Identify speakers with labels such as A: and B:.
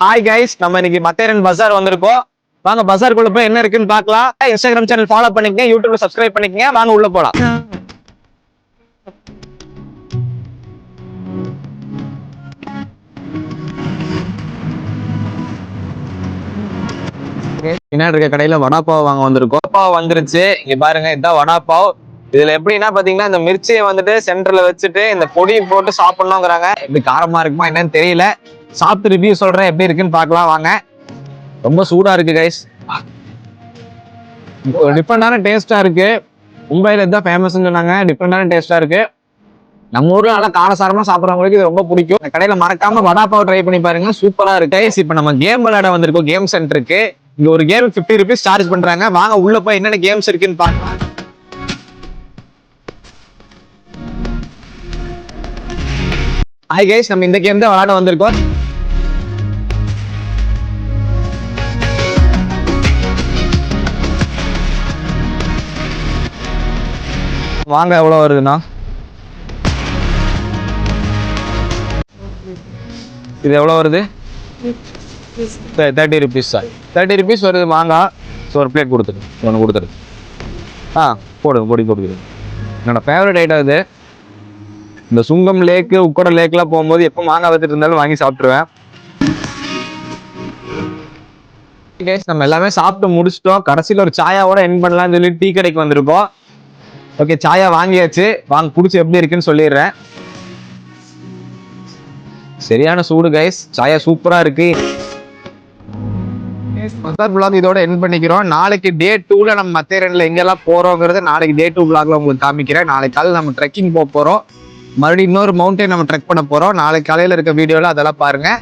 A: Hi guys, நம்ம இன்னைக்கு மத்தேரன் பஜார் வந்திருக்கோம். வாங்க பஜாருக்குள்ள போய் என்ன இருக்குன்னு பார்க்கலாம். இன்ஸ்டாகிராம் சேனல் ஃபாலோ பண்ணிக்கங்க, யூடியூப்ல சப்ஸ்கிரைப் பண்ணிக்கங்க. வாங்க உள்ள போலாம். பின்னாடி இருக்க கடையில வடாப்பாவ் வாங்க வந்திருக்கோம். வடாப்பாவ் வந்துருச்சு. இங்க பாருங்க, இதான் வடாப்பாவ். இதுல எப்படின்னா பாத்தீங்கன்னா, இந்த மிர்ச்சியை வந்துட்டு சென்டர்ல வச்சுட்டு இந்த பொடி போட்டு சாப்பிடணுங்கிறாங்க. எப்படி காரமா இருக்குமா என்னன்னு தெரியல. சாப்பிட்டு ரிவ்யூ சொல்றேன், எப்படி இருக்குன்னு பார்க்கலாம் வாங்க. ரொம்ப சூடா இருக்கு கைஸ். டிஃப்ரெண்டான டேஸ்டா இருக்கு. மும்பைல இதுதான் ஃபேமஸ்ன்னு சொன்னாங்க. டிஃப்ரெண்டான டேஸ்டா இருக்கு. நம்ம ஊர்ல நல்லா காரசாரமா சாப்பிட்றவங்களுக்கு இது ரொம்ப பிடிக்கும். இந்த கடையில மறக்காம வடாப்பாவ் ட்ரை பண்ணி பாருங்க, சூப்பரா இருக்கு கைஸ். இப்ப நம்ம கேம் விளையாட வந்திருக்கோம் கேம் சென்டருக்கு. இங்க ஒரு கேம் 50 rupees சார்ஜ் பண்றாங்க. வாங்க உள்ள போய் என்னென்ன கேம்ஸ் இருக்குன்னு பார்க்கலாம். ஹாய் கைஸ், நம்ம இந்த கேம் தான் விளையாட வந்திருக்கோம். வாங்க எவ்வளவு வருதுண்ணா? இது எவ்வளவு வருது? 30 rupees சார். 30 rupees வருது. வாங்க ஒரு பிளேட் கொடுத்துரு, ஒன்று கொடுத்துரு. போடுங்க, பொடி கொடுக்குது. என்னோட ஃபேவரட் ஐட்டம் இது. இந்த சுங்கம் லேக்கு, உக்கட லேக்லாம் போகும்போது எப்போ மாங்காய் வச்சுட்டு இருந்தாலும் வாங்கி சாப்பிட்ருவேன். நம்ம எல்லாமே சாப்பிட்டு முடிச்சிட்டோம். கடைசியில் ஒரு சாயாவோட என் பண்ணலாம்னு சொல்லி டீ கடைக்கு வந்திருக்கோம். ஓகே, சாயா வாங்கியாச்சு. வாங்க குடிச்சு எப்படி இருக்குன்னு சொல்லிடுறேன். சரியான சூடு கைஸ், சாயா சூப்பரா இருக்கு. இதோட என் பண்ணிக்கிறோம். நாளைக்கு டே 2ல நம்ம மத்தேரன்ல எங்கெல்லாம் போறோங்கிறது நாளைக்கு டே 2 vlogல உங்களுக்கு காமிக்கிறேன். நாளைக்கு காலையில் நம்ம ட்ரெக்கிங் போறோம். மறுபடியும் இன்னொரு மவுண்டைன் நம்ம ட்ரெக் பண்ண போறோம். நாளைக்கு காலையில இருக்க வீடியோல அதெல்லாம் பாருங்க.